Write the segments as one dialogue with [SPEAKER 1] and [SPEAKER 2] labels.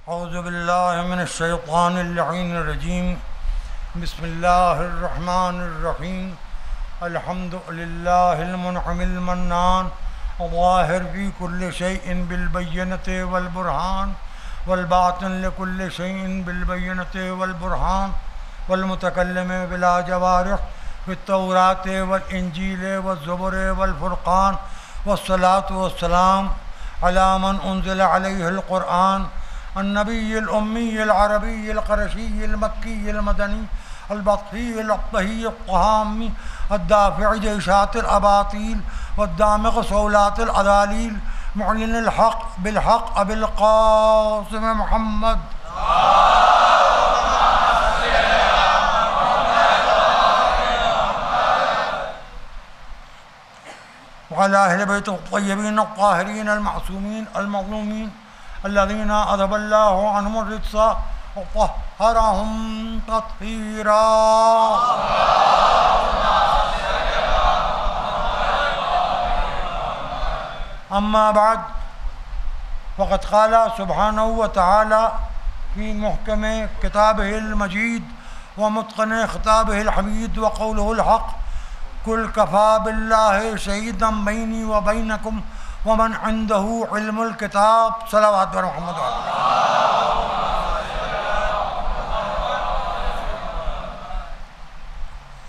[SPEAKER 1] औज़ुबिल्लाहि मिनश्शैतानिर्रजीम बिस्मिल्लाहिर्रहमानिर्रहीम अल्हम्दुलिल्लाहिल मुनअमिल मन्नान ज़ाहिर फ़ी कुल्लि शैइन बिल बय्यनति वल बुरहान वल बातिन लिकुल्लि शैइन बिल बय्यनति वल बुरहान वल मुतकल्लिम बिला जवारिह फ़ित तौराति वल इंजील वज़ ज़ुबुर वल फ़ुरक़ान वस्सलातु वस्सलाम अला मन उन्ज़िला अलैहिल क़ुरआन अन्नबिय्यिल उम्मिय्यिल अरबिय्यिल क़ुरैशिय्यिल मक्किय्यिल मदनी अल-बत्तिय्यिल अत्तहिय्यिल क़हामी अद्दाफ़िअ जैशातिल अबातील वद्दामिग़ सौलातिल अदालील मुअल्लिनिल हक़ बिल हक़ अबिल क़ासिम मुहम्मद वअला अहलि बैतिहित अत्तय्यबीन अत्ताहिरीन अल-मअसूमीन अल-मज़लूमीन अल्लज़ीना अज़हबल्लाहु अन्हुर रिज्स वतहहरहुम तत्हीरा। अम्मा बाद फ़क़द क़ाला सुब्हानहु व तआला फ़ी मुहकम किताबिहिल मजीद व मुत्क़न ख़िताबिहिल हमीद व क़ौलुहुल हक़ कुल कफ़ा बिल्लाहि शहीदन बैनी व बैनकुम वमन इंदहु इल्मुल किताब। सलावत बर मोहम्मद।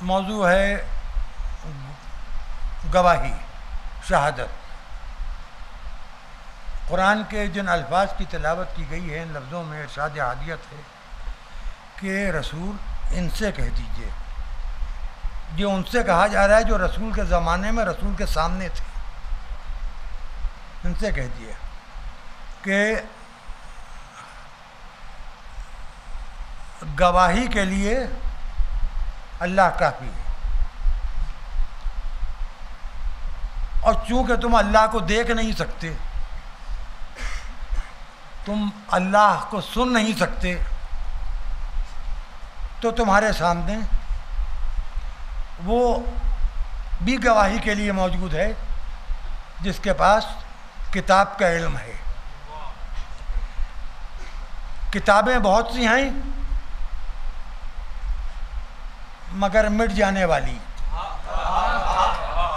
[SPEAKER 1] मौजू है गवाही, शहादत। कुरान के जिन अल्फाज की तिलावत की गई है, इन लफ्ज़ों में इरशाद हादियत है कि रसूल इनसे कह दीजिए। जो उनसे कहा जा रहा है जो रसूल के ज़माने में रसूल के सामने थे, इनसे कह दिए कि गवाही के लिए अल्लाह काफ़ी है, और चूँकि तुम अल्लाह को देख नहीं सकते, तुम अल्लाह को सुन नहीं सकते, तो तुम्हारे सामने वो भी गवाही के लिए मौजूद है जिसके पास किताब का इल्म है। किताबें बहुत सी हैं मगर मिट जाने वाली,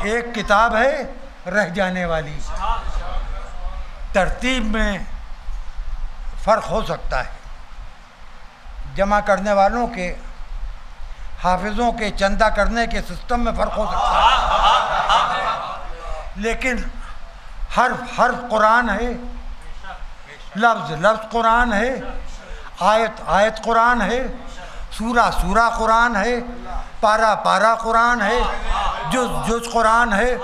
[SPEAKER 1] एक किताब है रह जाने वाली। तरतीब में फ़र्क हो सकता है, जमा करने वालों के, हाफिज़ों के, चंदा करने के सिस्टम में फ़र्क हो सकता है, लेकिन हर्फ कुरान है, लफ्ज़ कुरान है, आयत कुरान है, सूरा कुरान है, पारा कुरान है, जुज़ कुरान है,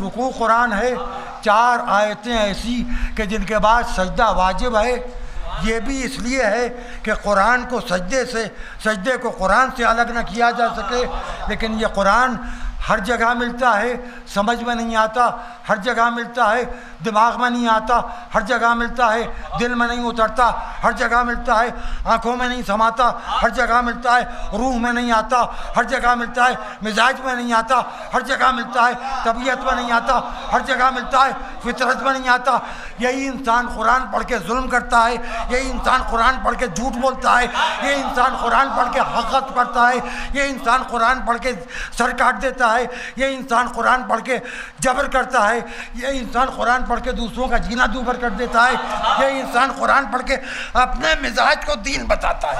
[SPEAKER 1] रुकू कुरान है। 4 आयतें ऐसी कि जिनके बाद सजदा वाजिब है। ये भी इसलिए है कि कुरान को सजदे को कुरान से अलग न किया जा सके, लेकिन ये कुरान हर जगह मिलता है, समझ में नहीं आता, हर जगह मिलता है, दिमाग में नहीं आता, हर जगह मिलता है, दिल में नहीं उतरता, हर जगह मिलता है, आँखों में नहीं समाता, हर जगह मिलता है, रूह में नहीं आता, हर जगह मिलता है, मिजाज में नहीं आता, हर जगह मिलता है, तबीयत में नहीं आता, हर जगह मिलता है, फितरत में नहीं आता। यही इंसान कुरान पढ़ के जुल्म करता है, यही इंसान कुरान पढ़ के झूठ बोलता है, यही इंसान कुरान पढ़ के हक़त करता है, यही इंसान कुरान पढ़ के सर काट देता है, ये इंसान कुरान पढ़ के जबर करता है, ये इंसान कुरान पढ़ के दूसरों का जीना दूभर कर देता है, ये इंसान कुरान पढ़ के अपने मिजाज को दीन बताता है।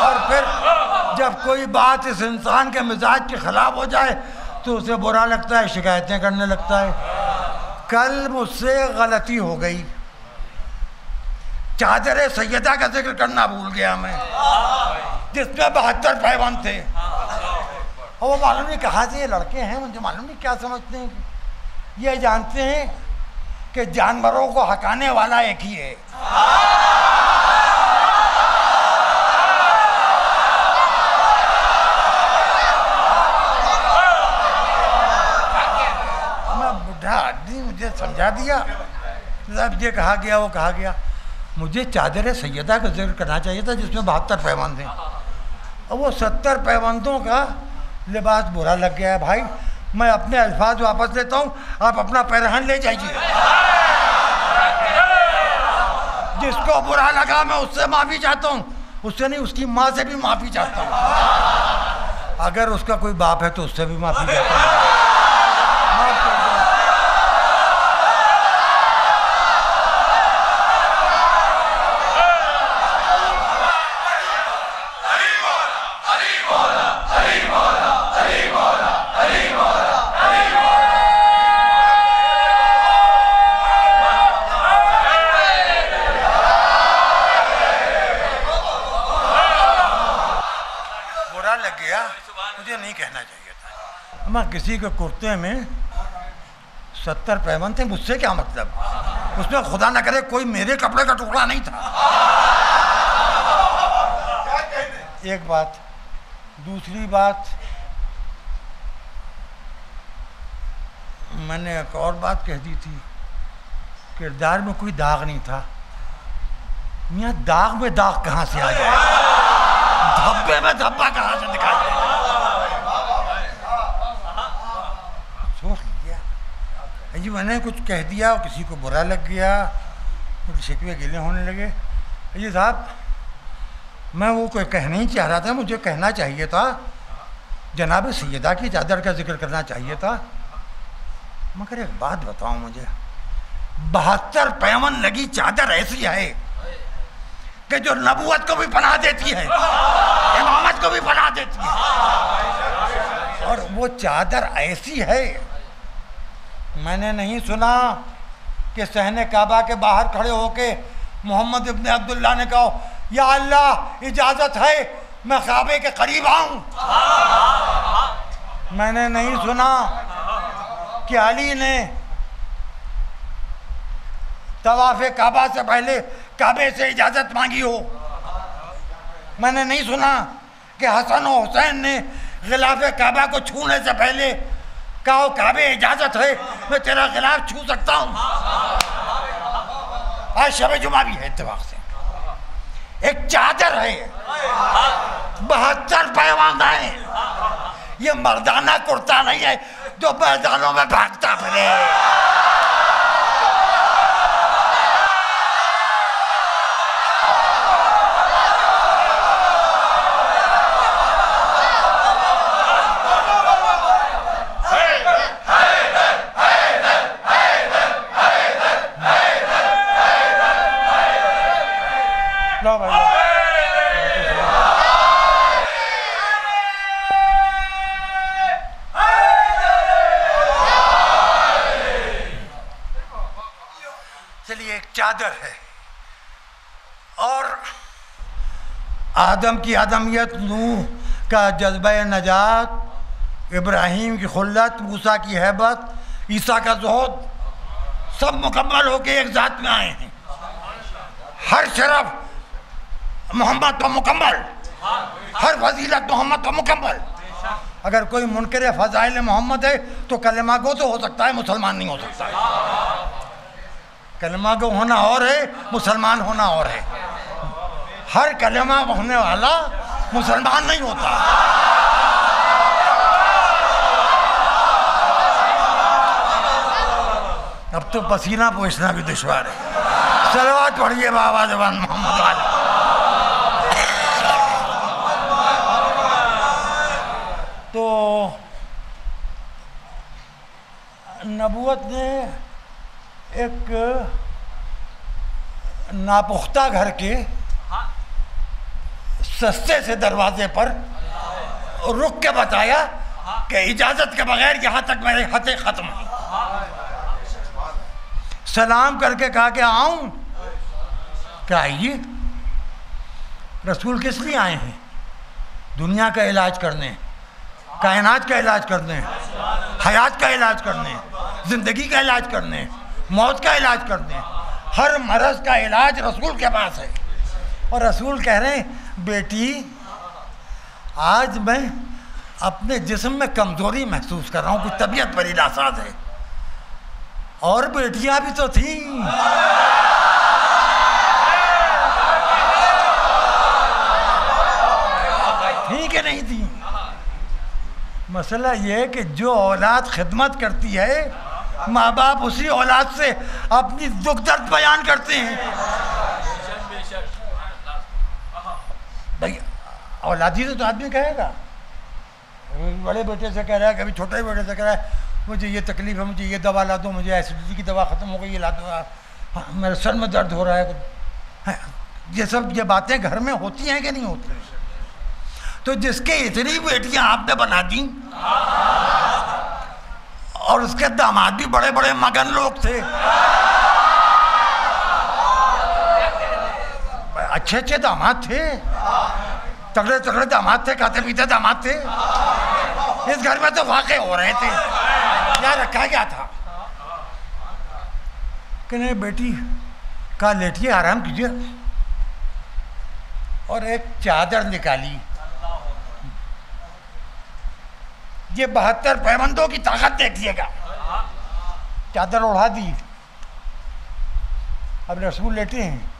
[SPEAKER 1] और फिर जब कोई बात इस इंसान के मिजाज के खिलाफ हो जाए तो उसे बुरा लगता है, शिकायतें करने लगता है। कल मुझसे गलती हो गई, चादर सैयदा का जिक्र करना भूल गया मैं, जिसमें 72 पैबंद थे। और वो मालूम नहीं कहाँ से ये लड़के हैं, मुझे मालूम नहीं क्या समझते हैं। ये जानते हैं कि जानवरों को हकाने वाला एक ही है। मैं बुढ़ा आदमी, मुझे समझा दिया, जब ये कहा गया वो कहा गया। मुझे चादर सैयदा का जिक्र करना चाहिए था जिसमें 72 पैबंद हैं, और वो 70 पैबंदों का लिबास बुरा लग गया है। भाई मैं अपने अल्फाज वापस लेता हूँ, आप अपना पैरहन ले जाइए। जिसको बुरा लगा मैं उससे माफ़ी चाहता हूँ, उससे नहीं, उसकी माँ से भी माफ़ी चाहता हूँ। अगर उसका कोई बाप है तो उससे भी माफ़ी चाहता हूँ। लग गया, मुझे नहीं कहना चाहिए था। मैं किसी के कुर्ते में 70 पैबंद थे, मुझसे क्या मतलब? उसमें खुदा न करे कोई मेरे कपड़े का टुकड़ा नहीं था। एक बात। दूसरी बात, मैंने एक और बात कह दी थी, किरदार में कोई दाग नहीं था। मियाँ दाग में दाग कहाँ से आ जाए? धब्बे में धब्बा कहाँ से दिखाई दे? सोच लिया जी, मैंने कुछ कह दिया और किसी को बुरा लग गया, कुछ शिकवे गिले होने लगे। जी साहब, मैं वो कोई कह नहीं चाह रहा था, मुझे कहना चाहिए था, जनाब सैयदा की चादर का जिक्र करना चाहिए था। मगर एक बात बताओ मुझे, 72 पैवन लगी चादर ऐसी है कि जो नबूवत को भी बना देती है, इमामत को भी बना देती है। और वो चादर ऐसी है, मैंने नहीं सुना कि सहने काबा के बाहर खड़े होके मोहम्मद इब्ने अब्दुल्ला ने कहा, या अल्लाह इजाजत है मैं काबे के करीब आऊं। मैंने नहीं सुना कि अली ने तवाफ़े काबा से पहले काबे से इजाज़त मांगी हो। मैंने नहीं सुना कि हसन और हुसैन ने गिलाफ़े काबा को छूने से पहले कहा, काबे इजाज़त है मैं तेरा गिलाफ छू सकता हूँ। आज शब जुमा भी है इत्तेफाक से। एक चादर है, 72 पैवाना है। ये मर्दाना कुर्ता नहीं है जो मैदानों में भागता फिरे। चलिए, एक चादर है और आदम की आदमियत, नूह का जज्बा नजात, इब्राहीम की खुल्लत, मूसा की हैबत, ईसा का ज़ुहद, सब मुकम्मल होके एक ज़ात में आए हैं। हर शरफ मोहम्मद का मुकम्मल, हर फजीलत मोहम्मद का मुकम्मल। अगर कोई मुनकर फ़ज़ाइल मोहम्मद है तो कलमा गो तो हो सकता है, मुसलमान नहीं हो सकता। कलमा गो होना और है, मुसलमान होना और है। हर कलमा होने वाला मुसलमान नहीं होता। अब तो पसीना पोंछना भी दुश्वार है। सलवात पढ़िए बाबा जवान मोहम्मद वाले। तो नबूवत ने एक नापुख्ता घर के सस्ते से दरवाजे पर रुक के बताया कि इजाजत के बगैर यहाँ तक मेरे खते खत्म हैं। सलाम करके कहा कि आऊं क्या? आइए। रसूल किस लिए आए हैं? दुनिया का इलाज करने, कायनात का इलाज करने, हयात का इलाज करने, जिंदगी का इलाज करने, मौत का इलाज करने। हर मरज का इलाज रसूल के पास है। और रसूल कह रहे हैं, बेटी आज मैं अपने जिस्म में कमज़ोरी महसूस कर रहा हूँ, कुछ तबीयत बड़ी नासाज है। और बेटियां भी तो थीं। थी कि नहीं थी? मसला ये है कि जो औलाद खिदमत करती है, माँ बाप उसी औलाद से अपनी दुख दर्द बयान करते हैं। भाई औलादी से तो आदमी कहेगा, बड़े बेटे से कह रहा है, कभी छोटे बेटे से कह रहा है मुझे ये तकलीफ़ है, मुझे ये दवा ला दो, मुझे एसिडिटी की दवा ख़त्म हो गई, ये ला दो, हाँ, मेरे सर में दर्द हो रहा है। ये सब ये बातें घर में होती हैं कि नहीं होती? तो जिसके इतनी बेटियां आपने बना दी और उसके दामाद भी बड़े बड़े मगन लोग थे, अच्छे अच्छे दामाद थे, तगड़े तगड़े दामाद थे, खाते पीते दामाद थे। इस घर में तो वाक़े हो रहे थे, क्या रखा क्या था कि नहीं बेटी का लेटिए, आराम कीजिए, और एक चादर निकाली। ये 72 पैबंदों की ताकत देखिएगा। चादर उड़ा दी, अब रसूल लेटे हैं।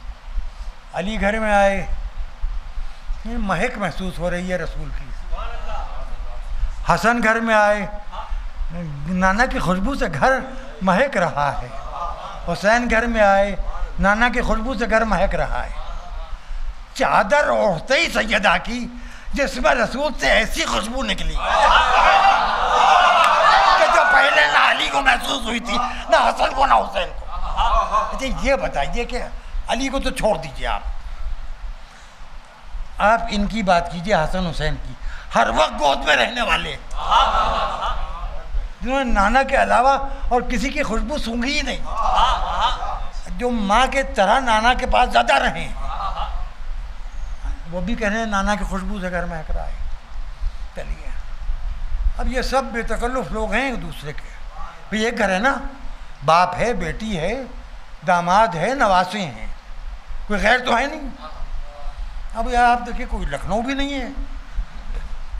[SPEAKER 1] अली घर में आए, महक महसूस हो रही है रसूल की। हसन घर में आए, नाना की खुशबू से घर महक रहा है। हुसैन घर में आए, नाना की खुशबू से घर महक रहा है। चादर ओढ़ते ही सैयदा की, जिसमें रसूल से ऐसी खुशबू निकली कि जो पहले ना अली को महसूस हुई थी, ना हसन को, ना हुसैन को। अच्छा ये बताइए कि अली को तो छोड़ दीजिए, आप इनकी बात कीजिए, हसन हुसैन की, हर वक्त गोद में रहने वाले, जिन्होंने नाना के अलावा और किसी की खुशबू सूंघी ही नहीं, जो माँ के तरह नाना के पास ज़्यादा रहे, वो भी कह रहे हैं नाना की खुशबू से घर महक रहा है। चलिए, अब ये सब बेतकल्लुफ़ लोग हैं एक दूसरे के। भाई एक घर है ना, बाप है, बेटी है, दामाद है, नवासे हैं, कोई गैर तो है नहीं। अब यार आप देखिए, कोई लखनऊ भी नहीं है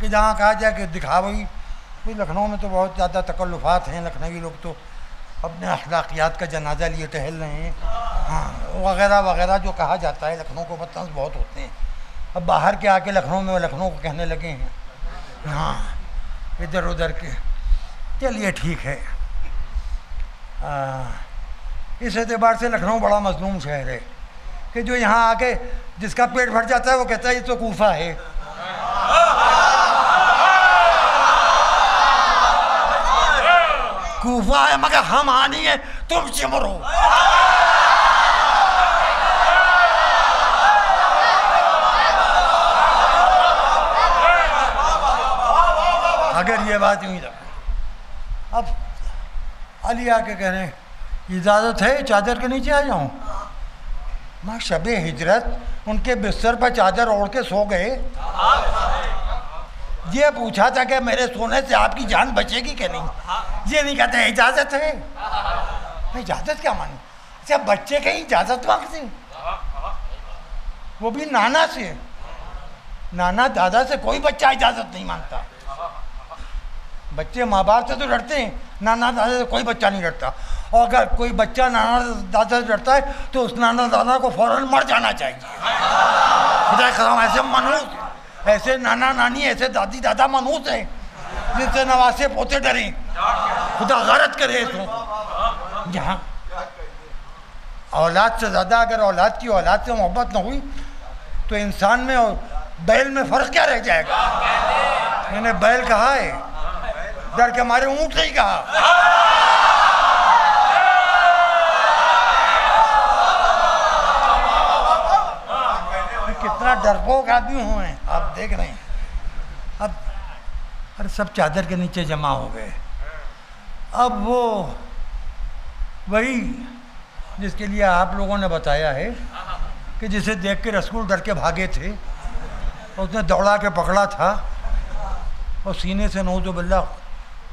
[SPEAKER 1] कि जहाँ कहा जाए कि दिखावई। कोई लखनऊ में तो बहुत ज़्यादा तकल्लुफ़ात हैं, लखनवी लोग तो अपने अखलाकियात का जनाजा लिए टहल रहे हैं, हाँ, वगैरह वगैरह जो कहा जाता है। लखनऊ को बदतमीज़ बहुत होते हैं। अब बाहर के आके लखनऊ में लखनऊ को कहने लगे हैं, हाँ, इधर उधर के। चलिए ठीक है, इस एतबार से लखनऊ बड़ा मजलूम शहर है कि जो यहाँ आके जिसका पेट भर जाता है वो कहता है ये तो कूफा है। कूफा है मगर हम हानी है, तुम चिमरो। अगर ये बात यूँ ही रहा। अब अली आके कह रहे इजाज़त है चादर के नीचे आ जाऊँ? माँ शबे हिजरत उनके बिस्तर पर चादर ओढ़ के सो गए। ये पूछा था कि मेरे सोने से आपकी जान बचेगी कि नहीं, ये नहीं कहते इजाज़त है। इजाज़त क्या मानी? अच्छा बच्चे कहीं इजाज़त मांगते, वो भी नाना से। नाना दादा से कोई बच्चा इजाज़त नहीं मांगता। बच्चे माँ बाप से तो डरते हैं, नाना दादा से कोई बच्चा नहीं डरता। और अगर कोई बच्चा नाना दादा से डरता है तो उस नाना दादा को फ़ौरन मर जाना चाहिए। खुदा कसम, ऐसे मनहूस, ऐसे नाना नानी, ऐसे दादी दादा मनहूस है जिनसे नवासे पोते डरें। खुदा गरत करे इसको। जहाँ औलाद से ज़्यादा अगर औलाद की औलाद से मोहब्बत न हुई तो इंसान में और बैल में फ़र्क क्या रह जाएगा? मैंने बैल कहा है, डर के मारे ऊँट नहीं कहा। कितना डरपोक आदमी हुए हैं आप देख रहे हैं। अब अरे सब चादर के नीचे जमा हो गए। अब वो वही जिसके लिए आप लोगों ने बताया है कि जिसे देख के रसूल डर के भागे थे, उसने दौड़ा के पकड़ा था और सीने से नौज़ु बिल्लाह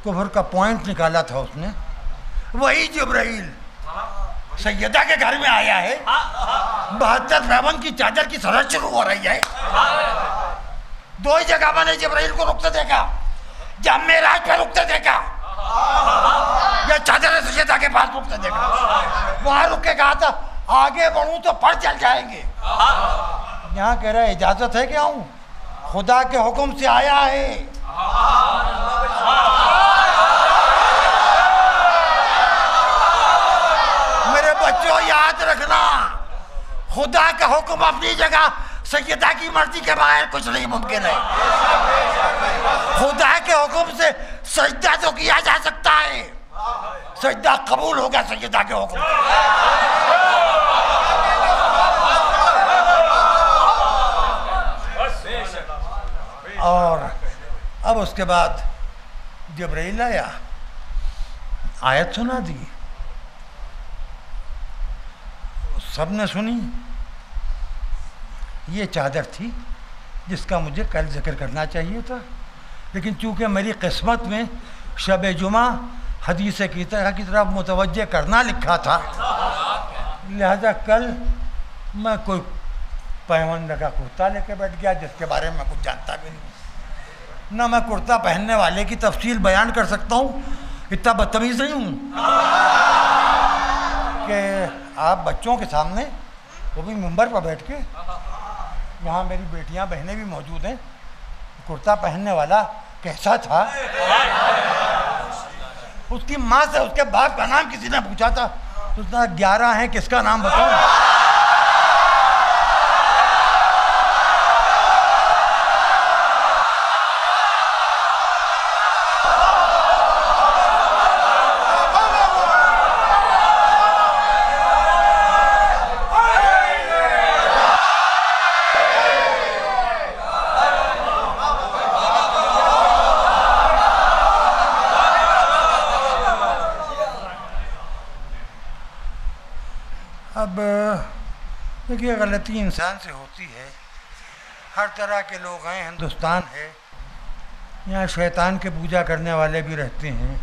[SPEAKER 1] कुफ्र का पॉइंट निकाला था उसने। वही जिब्राइल सैयदा के घर में आया है। 72 पैबंद की चादर की सरहद शुरू हो रही है। दो ही जगह मैंने जिब्राइल को रुकते देखा, जब मेराज पे रुकते देखा या चादर सैयदा के पास रुकते देखा। वहां रुक के कहा था आगे बढ़ूं तो पर चल जाएंगे। यहाँ कह रहा है इजाजत है कि आऊं? खुदा के हुक्म से आया है। बच्चों याद रखना, खुदा का हुक्म अपनी जगह, सैयदा की मर्जी के बगैर कुछ नहीं मुमकिन है। खुदा के हुक्म से सजदा तो किया जा सकता है, सजदा कबूल होगा सैयदा के हुक्म। और अब उसके बाद जिब्राइल आया, आयत सुना दी, सबने सुनी। ये चादर थी जिसका मुझे कल जिक्र करना चाहिए था, लेकिन चूँकि मेरी किस्मत में शब जुमा हदीस की तरफ मुतवज्जे करना लिखा था, लिहाजा कल मैं कोई पैवंद का कुर्ता लेके बैठ गया जिसके बारे में कुछ जानता भी नहीं। ना मैं कुर्ता पहनने वाले की तफसील बयान कर सकता हूँ, इतना बदतमीज़ नहीं हूँ कि आप बच्चों के सामने, वो भी मिंबर पर बैठ के, यहाँ मेरी बेटियाँ बहनें भी मौजूद हैं, कुर्ता पहनने वाला कैसा था। उसकी माँ से उसके बाप का नाम किसी ने पूछा था तो उसने 11 हैं, किसका नाम बताऊँ। अब देखिए, गलती इंसान से होती है, हर तरह के लोग हैं, हिंदुस्तान है, यहाँ शैतान के पूजा करने वाले भी रहते हैं,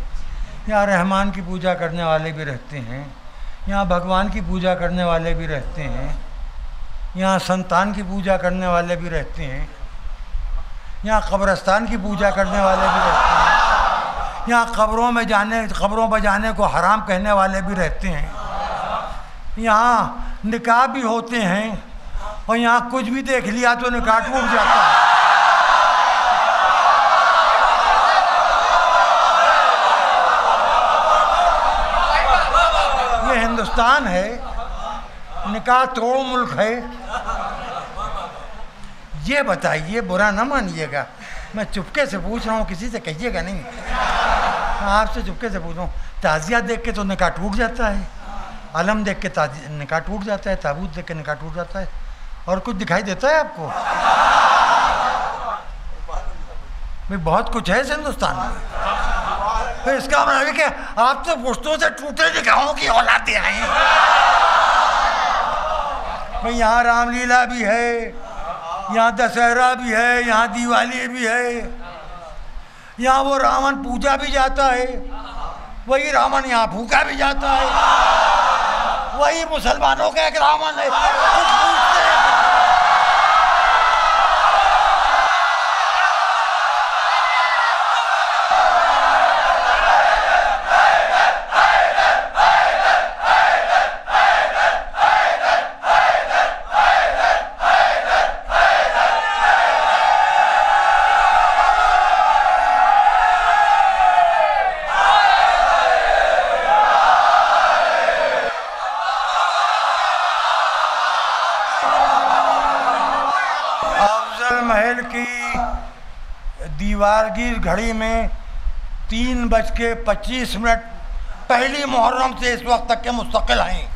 [SPEAKER 1] यहाँ रहमान की पूजा करने वाले भी रहते हैं, यहाँ भगवान की पूजा करने वाले भी रहते हैं, यहाँ संतान की पूजा करने वाले भी रहते हैं, यहाँ कब्रस्तान की पूजा करने वाले भी रहते हैं, यहाँ कब्रों पर जाने को हराम कहने वाले भी रहते हैं, यहाँ निकाह भी होते हैं और यहाँ कुछ भी देख लिया तो निकाह टूट जाता है। ये हिंदुस्तान है, निकाह तोड़ मुल्क है। ये बताइए, बुरा ना मानिएगा, मैं चुपके से पूछ रहा हूँ, किसी से कहिएगा नहीं, मैं आपसे चुपके से पूछ रहा हूँ। ताजिया देख के तो निकाह टूट जाता है, अलम देख के निकाह टूट जाता है, ताबूत देख के निकाह टूट जाता है, और कुछ दिखाई देता है आपको? भाई बहुत कुछ है इस हिंदुस्तान में। फिर इसका मतलब कि आप तो पुश्तों से टूटे निकाहों की औलादे हैं। भाई यहाँ रामलीला भी है, यहाँ दशहरा भी है, यहाँ दिवाली भी है, यहाँ वो रावण पूजा भी जाता है, वही रावण यहाँ फूका भी जाता है, वही मुसलमानों का एक रावण है। महल की दीवारगीर घड़ी में 3:25 पहली मुहर्रम से इस वक्त तक के मुस्तकिल हैं।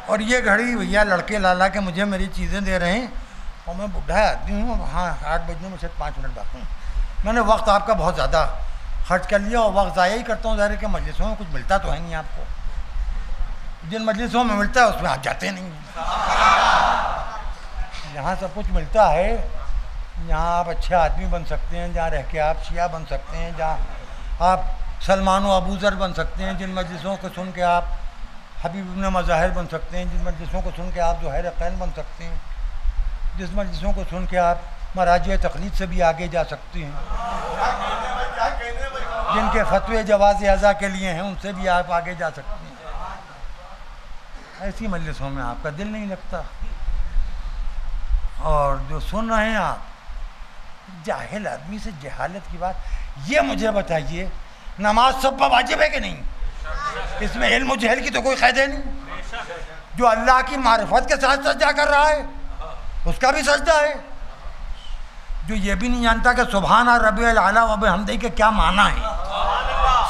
[SPEAKER 1] और ये घड़ी भैया लड़के लाला के मुझे मेरी चीज़ें दे रहे हैं, और मैं बुढ़ा आदमी हूँ, हाँ 8 बजने में सिर्फ 5 मिनट बाकी। मैंने वक्त आपका बहुत ज़्यादा खर्च कर लिया और वक्त ज़ाया ही करता हूँ। ज़ाहिर के मजलिसों में कुछ मिलता तो है नहीं आपको, जिन मजलिसों में मिलता है उसमें आप जाते नहीं। यहाँ सब कुछ मिलता है, यहाँ आप अच्छे आदमी बन सकते हैं, जहाँ रह के आप शिया बन सकते हैं, जहाँ आप सलमान व अबूज़र बन सकते हैं, जिन मजलिसों को सुन के आप हबीब इब्न मज़ाहिर बन सकते हैं, जिन मजलिसों को सुन के आप ज़ुहैर क़ैन बन सकते हैं, जिस मजलिसों को सुन के आप मराजिय तक़लीद से भी आगे जा सकते हैं, जिनके फतवे जवाज़ अज़ा के लिए हैं उनसे भी आप आगे जा सकते हैं। ऐसी मजलिसों में आपका दिल नहीं लगता। और जो सुन रहे हैं आप, जाहिल आदमी से जहालत की बात। ये मुझे बताइए, नमाज सब पर वाजिब है कि नहीं? इसमें इल्म और जहल की तो कोई क़ैद नहीं। जो अल्लाह की मारिफत के साथ सजदा कर रहा है उसका भी सजदा है। जो ये भी नहीं जानता कि सुभान रब्बियल आला व बिहम्दिही के क्या माना है,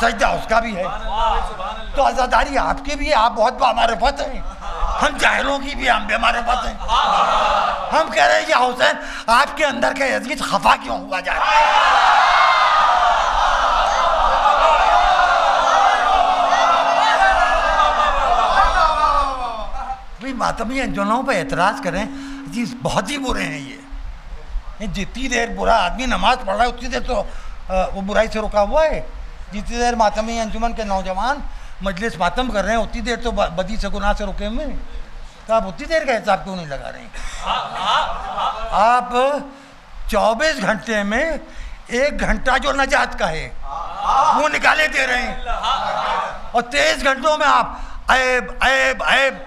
[SPEAKER 1] सजदा उसका भी है। तो आज़ादारी आपकी भी है, आप बहुत बामारिफत हैं, हम जाहिलों की भी हम बेमारिफत हैं। हम कह रहे हैं या हुसैन आपके अंदर का यज़ीद खफा क्यों हुआ जा रहा है? मातमी अंजुमनों पर एतराज़ करें जी, बहुत ही बुरे हैं ये। जितनी देर बुरा आदमी नमाज पढ़ रहा है उतनी देर तो वो बुराई से रुका हुआ है। जितनी देर मातमी अंजुमन के नौजवान मजलिस मातम कर रहे हैं उतनी देर तो बदी से गुनाह से रुके हुए हैं। तो आप उतनी देर का हिसाब क्यों नहीं लगा रहे हैं? आप 24 घंटे में 1 घंटा जो नजात का है वो निकाले दे रहे हैं, और 23 घंटों में आप ऐब ऐब ऐब।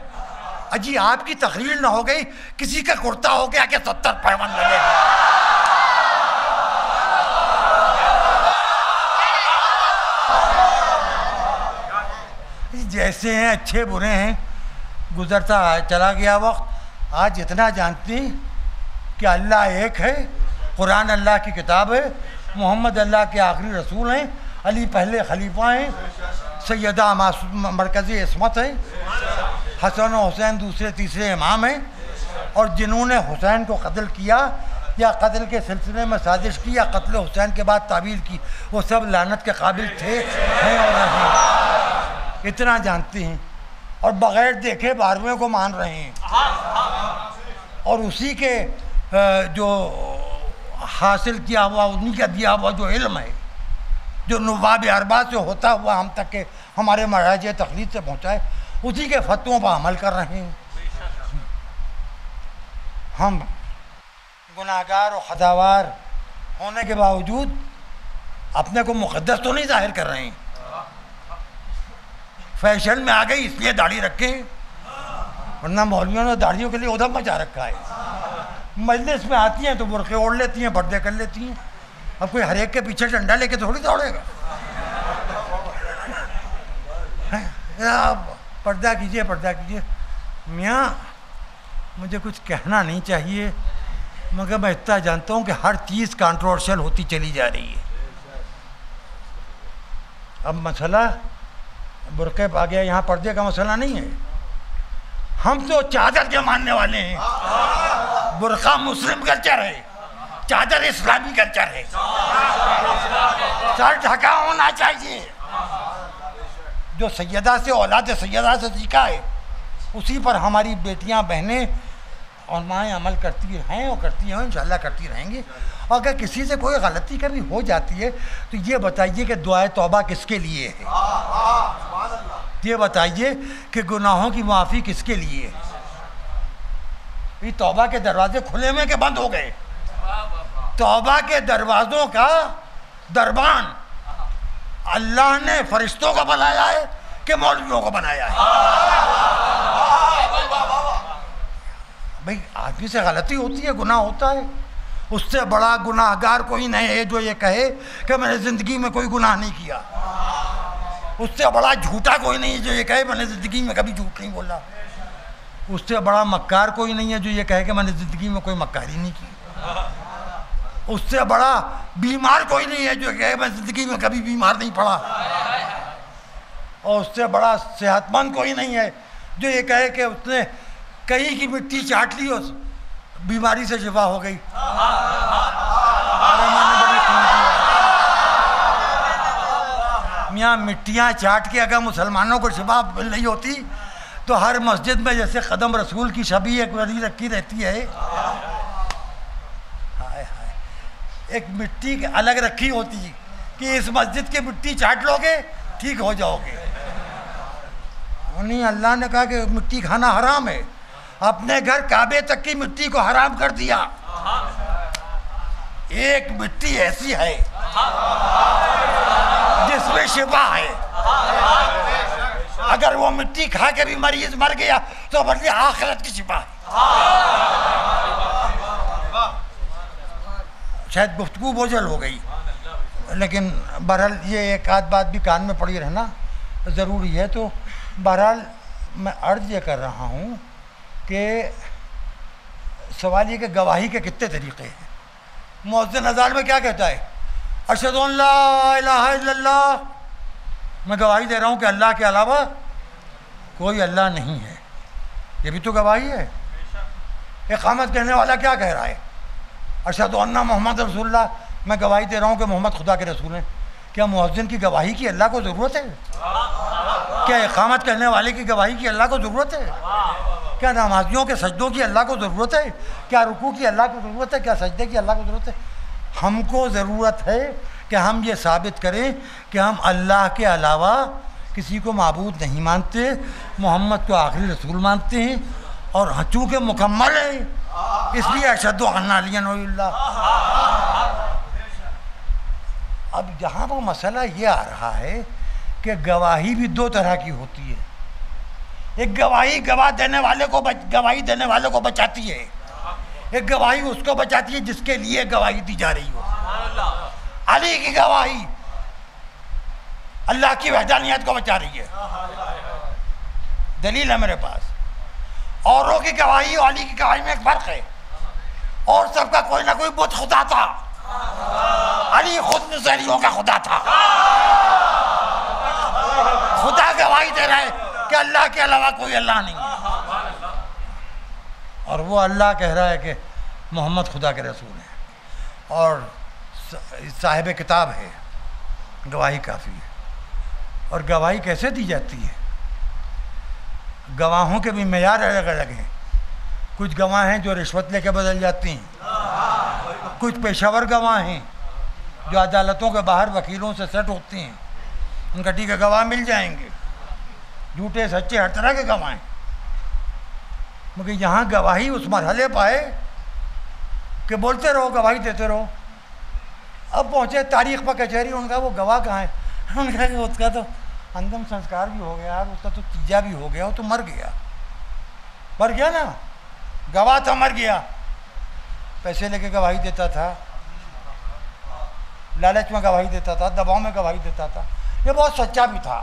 [SPEAKER 1] अजी आपकी तकरीर ना हो गई, किसी का कुर्ता हो गया कि 70 पैवन लगे। जैसे हैं अच्छे बुरे हैं, गुजरता चला गया वक्त। आज इतना जानती कि अल्लाह एक है, कुरान अल्लाह की किताब है, मोहम्मद अल्लाह के आखिरी रसूल हैं, अली पहले खलीफा हैं, सैयदा मरकज़ी इस्मत है, हसन और हुसैन दूसरे तीसरे इमाम हैं, और जिन्होंने हुसैन को कत्ल किया या कत्ल के सिलसिले में साजिश की या कत्ल हुसैन के बाद तावील की, वो सब लानत के काबिल थे, हैं और हैं। इतना जानते हैं और बग़ैर देखे 12वें को मान रहे हैं। और उसी के जो हासिल किया हुआ, उन्हीं का दिया हुआ जो इल्म है, जो नवाब अरबा से होता हुआ हम तक के हमारे महाराज तकलीद से पहुँचाए, उसी के फतवों पर अमल कर रहे हैं। हम गुनाहगार और खतावार होने के बावजूद अपने को मुक़द्दस तो नहीं जाहिर कर रहे हैं। फैशन में आ गई इसलिए दाढ़ी रखें, वरना मौलवियों ने दाढ़ियों के लिए उधम मचा रखा है। मजलिस में आती हैं तो बुरखे ओढ़ लेती हैं, पर्दे कर लेती हैं। अब कोई हर एक के पीछे डंडा लेके थोड़ी दौड़ेगा। पर्दा कीजिए, पर्दा कीजिए। मियाँ मुझे कुछ कहना नहीं चाहिए, मगर मैं इतना जानता हूँ कि हर चीज़ कंट्रोवर्शियल होती चली जा रही है। अब मसला बुरक़े आ गया, यहाँ पर्दे का मसला नहीं है। हम तो चादर के मानने वाले हैं। बुरक़ा मुस्लिम कल्चर है, चादर इस्लामी कल्चर है। सर ढका होना चाहिए। जो सैयदा से औलाद सैयदा से सीखा है उसी पर हमारी बेटियां बहनें और माएँ अमल करती हैं और करती हैं, इंशाअल्लाह करती रहेंगी। और अगर किसी से कोई गलती कभी हो जाती है तो ये बताइए कि दुआए तौबा किसके लिए है? ये बताइए कि गुनाहों की माफ़ी किसके लिए है? ये तौबा के दरवाजे खुले हुए के बंद हो गए? तौबा के दरवाज़ों का दरबान अल्लाह ने फरिश्तों को बनाया है कि मौलवियों को बनाया है? भाई आदमी से गलती होती है, गुनाह होता है। उससे बड़ा गुनाहगार कोई नहीं है जो ये कहे कि मैंने ज़िंदगी में कोई गुनाह नहीं किया। उससे बड़ा झूठा कोई नहीं है जो ये कहे मैंने ज़िंदगी में कभी झूठ नहीं बोला। उससे बड़ा मक्कार कोई नहीं है जो ये कहे कि मैंने ज़िंदगी में कोई मक्कारी नहीं की। उससे बड़ा बीमार कोई नहीं है जो कहे मैं ज़िंदगी में कभी बीमार नहीं पड़ा। और उससे बड़ा सेहतमंद कोई नहीं है जो ये कहे कि उसने कहीं की मिट्टी चाट ली और बीमारी से शिफा हो गई। मियाँ मिट्टियाँ चाट के अगर मुसलमानों को शिफा मिल रही होती तो हर मस्जिद में जैसे कदम रसूल की छवि एक बड़ी रखी रहती है, हाय हाय, एक मिट्टी अलग रखी होती कि इस मस्जिद की मिट्टी चाट लोगे ठीक हो जाओगे। नहीं, अल्लाह ने कहा कि मिट्टी खाना हराम है। अपने घर काबे तक की मिट्टी को हराम कर दिया। एक मिट्टी ऐसी है जिसमें शिफा है। अगर वो मिट्टी खा के भी मरीज मर गया तो बदले आखिरत की शिफा है। शायद गुफ्तगू बोझल हो गई, लेकिन बहरहाल ये एक आध बात भी कान में पड़ी रहना ज़रूरी है। तो बहरहाल मैं अर्ज़ ये कर रहा हूँ कि सवाल ये कि गवाही के कितने तरीक़े हैं। मुअज़्ज़िन अज़ान में क्या कहता है? अशहदु अन ला इलाहा इल्लल्लाह, मैं गवाही दे रहा हूँ कि अल्लाह के अलावा कोई अल्लाह नहीं है। ये भी तो गवाही है। इक़ामत कहने वाला क्या कह रहा है? अशहदु अन्ना मोहम्मद रसूलुल्लाह, मैं गवाही दे रहा हूँ कि मोहम्मद खुदा के रसूल हैं। क्या मुअज़्ज़िन की गवाही की अल्लाह को ज़रूरत है? क्या इक़ामत कहने वाले की गवाही की अल्लाह को ज़रूरत है? क्या नमाजियों के सजदों की अल्लाह को ज़रूरत है? क्या रुकू की अल्लाह को ज़रूरत है? क्या सजदे की अल्लाह को ज़रूरत है? हमको ज़रूरत है कि हम ये साबित करें कि हम अल्लाह के अलावा किसी को माबूद नहीं मानते, मोहम्मद को आखिरी रसूल मानते हैं, और चूँकि मुकम्मल है इसलिए अशहदु अन्ना अलिय्यन वलियुल्लाह। अब जहाँ पर मसला ये आ रहा है कि गवाही भी दो तरह की होती है। एक गवाही गवाही देने वाले को बचाती है, एक गवाही उसको बचाती है जिसके लिए गवाही दी जा रही हो। अली की गवाही अल्लाह की वहदानियत को बचा रही है, दलील है मेरे पास। औरों की गवाही और अली की गवाही में एक फर्क है। और सबका कोई ना कोई बुत खुदा था, अली खुद नुसैरियों का खुदा था। खुदा गवाही दे रहा है कि अल्लाह के अलावा कोई अल्लाह नहीं है, और वो अल्लाह कह रहा है कि मोहम्मद खुदा के रसूल हैं और साहिब किताब है। गवाही काफ़ी है। और गवाही कैसे दी जाती है? गवाहों के भी मेयार अलग अलग हैं। कुछ गवाह हैं जो रिश्वत लेके बदल जाती हैं, कुछ पेशावर गवाह हैं जो अदालतों के बाहर वकीलों से सेट होती हैं, उनका ठीक है गवाह मिल जाएंगे, झूठे सच्चे हर तरह के गवाह हैं। मगर यहाँ गवाही उस मरहले पाए कि बोलते रहो, गवाही देते रहो। अब पहुँचे तारीख पर कचहरी, उनका वो गवाह कहाँ है? उनका कि उसका तो अंतिम संस्कार भी हो गया, उसका तो तीजा भी हो गया, वो तो मर गया ना। गवाह था, मर गया। पैसे लेके गवाही देता था, लालच में गवाही देता था, दबाव में गवाही देता था। ये बहुत सच्चा भी था।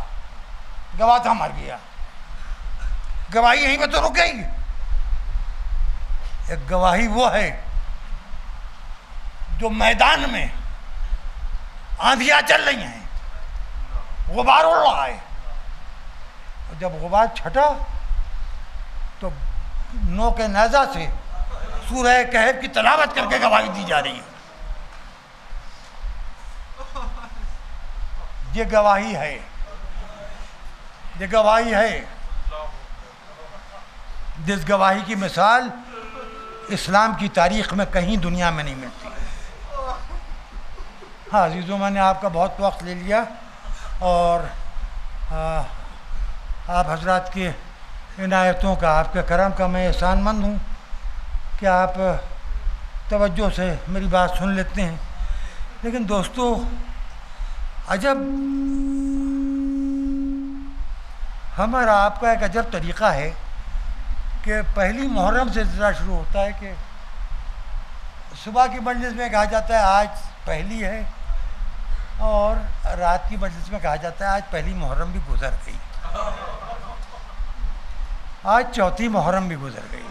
[SPEAKER 1] गवाह था, मर गया। गवाही यहीं पे तो रुक गई। एक गवाही वो है जो मैदान में आंधियां चल रही हैं, गुबार उड़ रहा है, और जब गुबार छटा तो नो के नेज़ा से सूरह कहफ की तलावत करके गवाही दी जा रही है। ये गवाही है, ये गवाही है। जिस गवाही की मिसाल इस्लाम की तारीख़ में कहीं दुनिया में नहीं मिलती। हाँ अज़ीज़ों, मैंने आपका बहुत वक्त ले लिया और आप हजरात के इनायतों का, आपके करम का मैं एहसानमंद हूँ कि आप तवज्जो से मेरी बात सुन लेते हैं। लेकिन दोस्तों, अजब हमारा आपका एक अजब तरीक़ा है कि पहली मुहर्रम से सिलसिला शुरू होता है कि सुबह की मजलिस में कहा जाता है आज पहली है, और रात की मजलिस में कहा जाता है आज पहली मुहर्रम भी गुजर गई, आज चौथी मुहर्रम भी गुजर गई।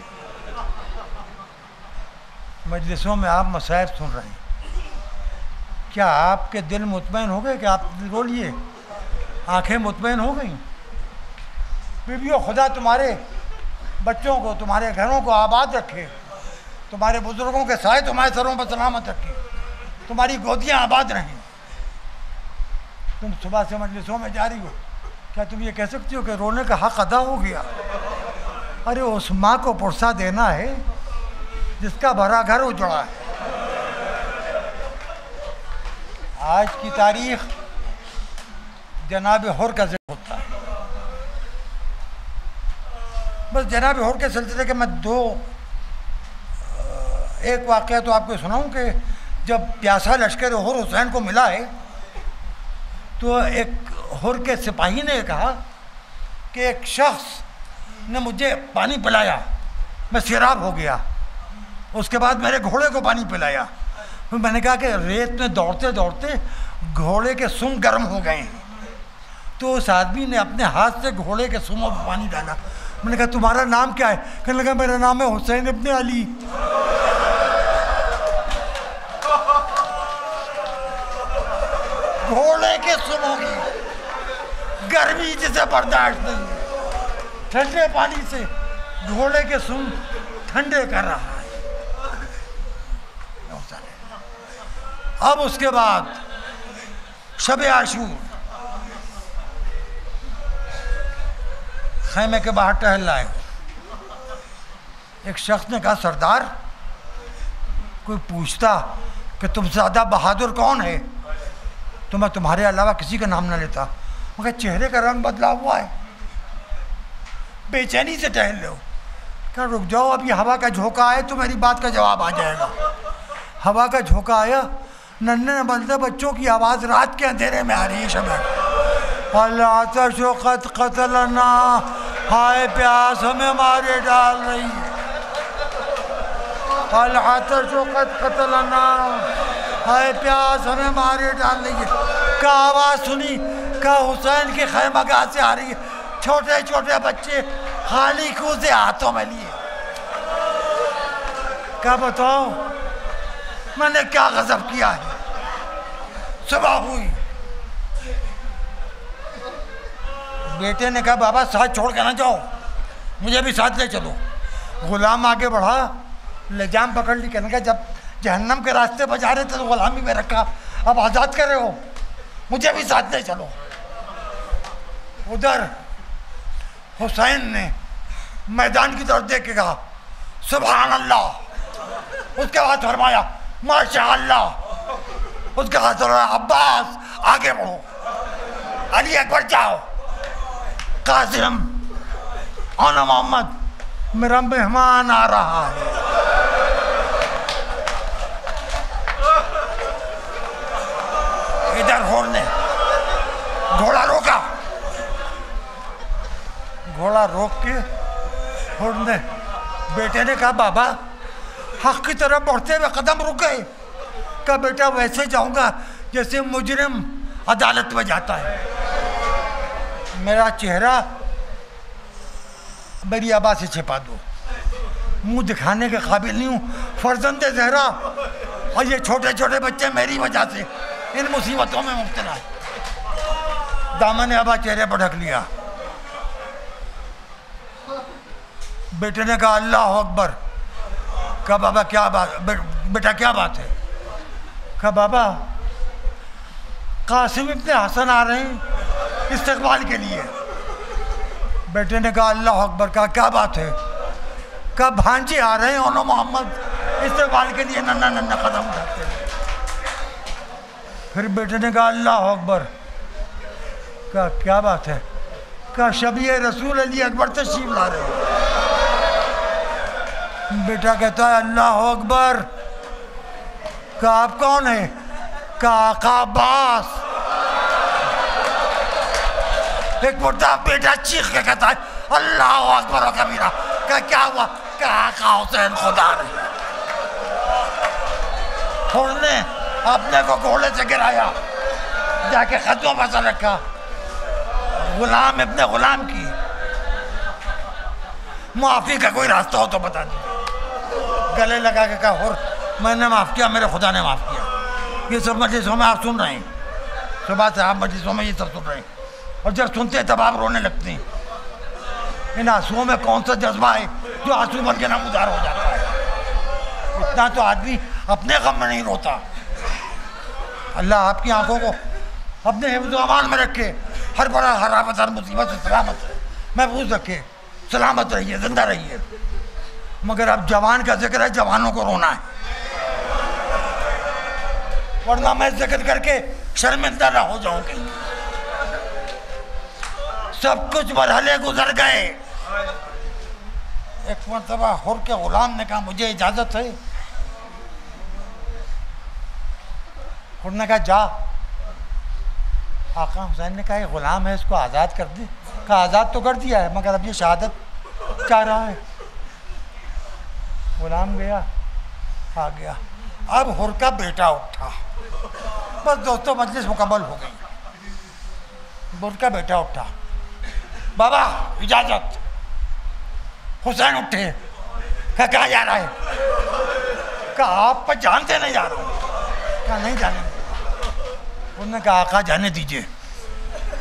[SPEAKER 1] मजलिसों में आप मसाइब सुन रहे हैं, क्या आपके दिल मुतमईन हो गए? कि आप रो लिए, आंखें मुतमईन हो गई? बीवियों, खुदा तुम्हारे बच्चों को, तुम्हारे घरों को आबाद रखे, तुम्हारे बुजुर्गों के साए तुम्हारे सरों पर सलामत रखे, तुम्हारी गोदियां आबाद रहें। तुम सुबह से मजलिसों में जा रही हो, क्या तुम ये कह सकती हो कि रोने का हक अदा हो गया? अरे उस माँ को पुरसा देना है जिसका भरा घर उजड़ा है। आज की तारीख जनाब हुर का जिक्र होता है। बस जनाब हुर के सिलसिले के मैं एक वाक़या तो आपको सुनाऊं कि जब प्यासा लश्कर हुर हुसैन को मिला है तो एक हुर के सिपाही ने कहा कि एक शख्स ने मुझे पानी पिलाया, मैं सैराब हो गया, उसके बाद मेरे घोड़े को पानी पिलाया। फिर मैंने कहा कि रेत में दौड़ते दौड़ते घोड़े के सूंघ गर्म हो गए हैं, तो उस आदमी ने अपने हाथ से घोड़े के सुमों में पानी डाला। मैंने कहा तुम्हारा नाम क्या है? कहने लगा मेरा नाम है हुसैन इब्ने अली। घोड़े के सुमों की गर्मी जिसे बर्दाश्त नहीं, ठंडे पानी से घोड़े के सुम ठंडे कर रहा है। अब उसके बाद शब आशूर, खैमे के बाहर टहल रहे हो, एक शख्स ने कहा सरदार, कोई पूछता कि तुमसे ज़्यादा बहादुर कौन है तो मैं तुम्हारे अलावा किसी का नाम ना लेता, मगर चेहरे का रंग बदला हुआ है, बेचैनी से टहल रहे हो। क्या रुक जाओ, अभी हवा का झोंका आए तो मेरी बात का जवाब आ जाएगा। हवा का झोंका आया, नन्हे बंदे बच्चों की आवाज़ रात के अंधेरे में आ रही है। शब अल्लाह कतलना, हाय प्यास हमें मारे डाल रही है। अल्लाह कतलना, हाय प्यास हमें मारे डाल रही है। का आवाज़ सुनी, का हुसैन के खैमगाह से आ रही है। छोटे छोटे बच्चे खाली कूजे हाथों में लिए। क्या बताओ मैंने क्या गजब किया है। सुबह हुई, बेटे ने कहा बाबा साथ छोड़ के ना जाओ, मुझे भी साथ ले चलो। गुलाम आगे बढ़ा, लेजाम पकड़ ली। कहने का जब जहन्नम के रास्ते पर जा रहे थे तो गुलामी में रखा, अब आज़ाद कर रहे हो, मुझे भी साथ ले चलो। उधर हुसैन ने मैदान की तरफ देख के कहा सुभान अल्लाह। उसके बाद फरमाया माशा अल्लाह। उसके बाद अब्बास आगे बढ़ो, अली अकबर जाओ, कासिम और मोहम्मद मेरा मेहमान आ रहा है। इधर होर ने घोड़ा रोका, घोड़ा रोक के होर ने बेटे ने कहा बाबा हक की तरफ बढ़ते हुए कदम रुक गए। कहा बेटा वैसे जाऊंगा जैसे मुजरिम अदालत में जाता है। मेरा चेहरा मेरी आवाज़ से छिपा दो, मुंह दिखाने के काबिल नहीं हूँ। फर्जंदे ज़हरा और ये छोटे छोटे बच्चे मेरी वजह से इन मुसीबतों में मुब्तला है। दामन आबा चेहरे पर ढक लिया। बेटे ने कहा अल्लाह अकबर। कहा बाबा क्या बात, बेटा क्या बात है? कहा बाबा कासिम इब्ने हसन आ रहे हैं इस्तकबाल के लिए। बेटे ने कहा अल्लाह अकबर। कहा क्या बात है? कहा भांजे आ रहे हैं ओनो मोहम्मद इस्तकबाल के लिए, नन्ना नन्ना कदम उठाते हैं। फिर बेटे ने कहा अल्लाह अकबर। कहा क्या बात है? कहा शबीए रसूल अली अकबर तशरीफ ला रहे हैं। बेटा कहता है अल्लाह अकबर। कहा आप कौन है? कहा आका अब्बास। एक मुर्दा बेटा चीख के कहता है अल्लाह अकबर कबीरा। कहा क्या हुआ? कहा आका हुसैन खुदा ने। उन्होंने अपने को घोड़े से गिराया, जाके खतों पर से रखा। गुलाम अपने गुलाम की माफी का कोई रास्ता हो तो बता दो। गले लगा के कहा और मैंने माफ़ किया, मेरे खुदा ने माफ़ किया। ये सब मजलिसों में आप सुन रहे हैं, सुबह से आप मजलिसों में ये सब सुन रहे हैं, और जब सुनते हैं तब आप रोने लगते हैं। इन आंसुओं में कौन सा जज्बा है जो आंसू बन के नामुदार हो जाता है? इतना तो आदमी अपने गम में नहीं रोता। अल्लाह आपकी आंखों को अपने हिफ्ज़ अमान में रखे, हर बड़ा हरामत हर मुसीबत से सलामत महफूज रखे। सलामत रहिए, जिंदा रहिए। मगर अब जवान का जिक्र है, जवानों को रोना है, वरना मैं जिक्र करके शर्मिंदा ना हो जाऊं कहीं। सब कुछ मरहले गुजर गए। एक मरतबा हुर के गुलाम ने कहा मुझे इजाज़त है। हुर ने कहा जा। आका हुसैन ने कहा ये गुलाम है, इसको आज़ाद कर दे। कहा आज़ाद तो कर दिया है, मगर अब ये शहादत चाह रहा है। गुलाम गया, आ गया। अब हुर का बेटा उठा। बस दोस्तों मजलिस मुकम्मल हो गई। उनका बेटा उठा, बाबा इजाजत। हुसैन उठे, कहाँ जा रहा है? कहा आप पर जान देने जा रहा हूँ। कहा नहीं जाने। उन्होंने कहा आका जाने दीजिए।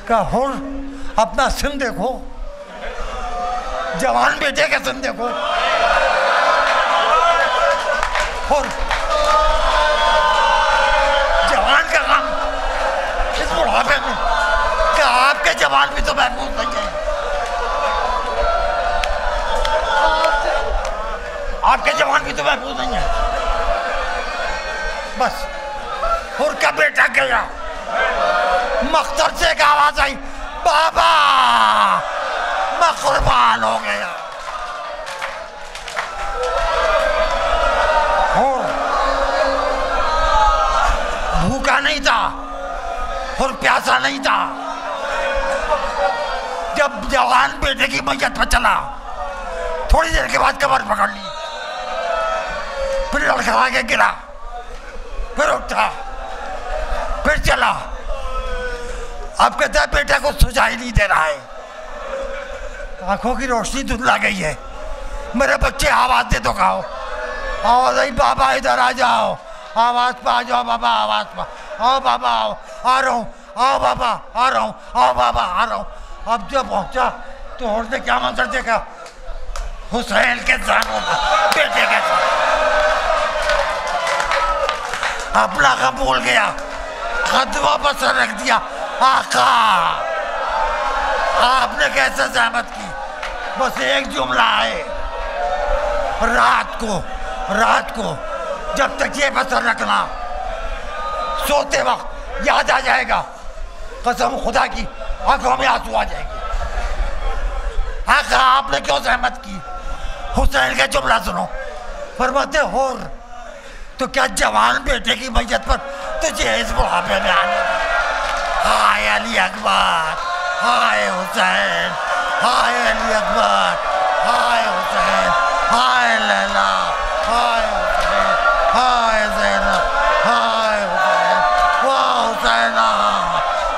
[SPEAKER 1] कहा हुर अपना सिम देखो, जवान बेटे का सिम देखो। हुर जवान का काम इस बुढ़ापे में। क्या आपके जवान भी तो महफूज नहीं है? आपके जवान भी तो महफूज नहीं है। बस हुर का बेटा गया, मख्तर से एक आवाज आई, बाबा मैं कुर्बान हो गया। हुर भूखा नहीं था, हुर प्यासा नहीं था। जब जवान बेटे की मैयत पर चला, थोड़ी देर के बाद कमर पकड़ ली, फिर लड़खड़ा के गिरा, फिर उठा, फिर चला। अब कहता है बेटे को सुझाई नहीं दे रहा है, आंखों की रोशनी धुंधला गई है। मेरे बच्चे आवाज दे तो खाओ। आवाज आई, बाबा इधर आ जाओ, आवाज पे आ जाओ बाबा, आवाज पे आओ बाबा, आओ, आ रहा हूँ, आओ बाबा आ रहा हूँ, आओ बाबा आ रहा हूँ। अब जब पहुंचा तो और ने क्या मंजर देखा? हुसैन के जानों बेटे के साथ अपना गम भूल गया, कदमों पर सर रख दिया। आका आपने कैसे जहमत की? बस एक जुमला है, रात को जब तक ये बसर रखना, सोते वक्त याद आ जाएगा, कसम खुदा की आंखों में आंसू आ जाएंगे। आका आपने क्यों जहमत की? हुसैन का जुमला सुनो। फरमाते होर तो क्या जवान बेटे की मैयत पर तुझे इस बुढ़ापे में आने? हाय अली अकबर, हाय हुसैन, हाय अली अकबर, हाय हुसैन, हाय लैला, हाय हुसैन, हाय ज़ैनब, हाय हुसैन, वाह हुसैना,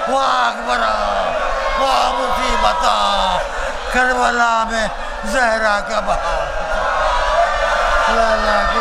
[SPEAKER 1] वाह अकबरा, वाह मुसीबता, करबला में ज़हरा का बहा। लैला की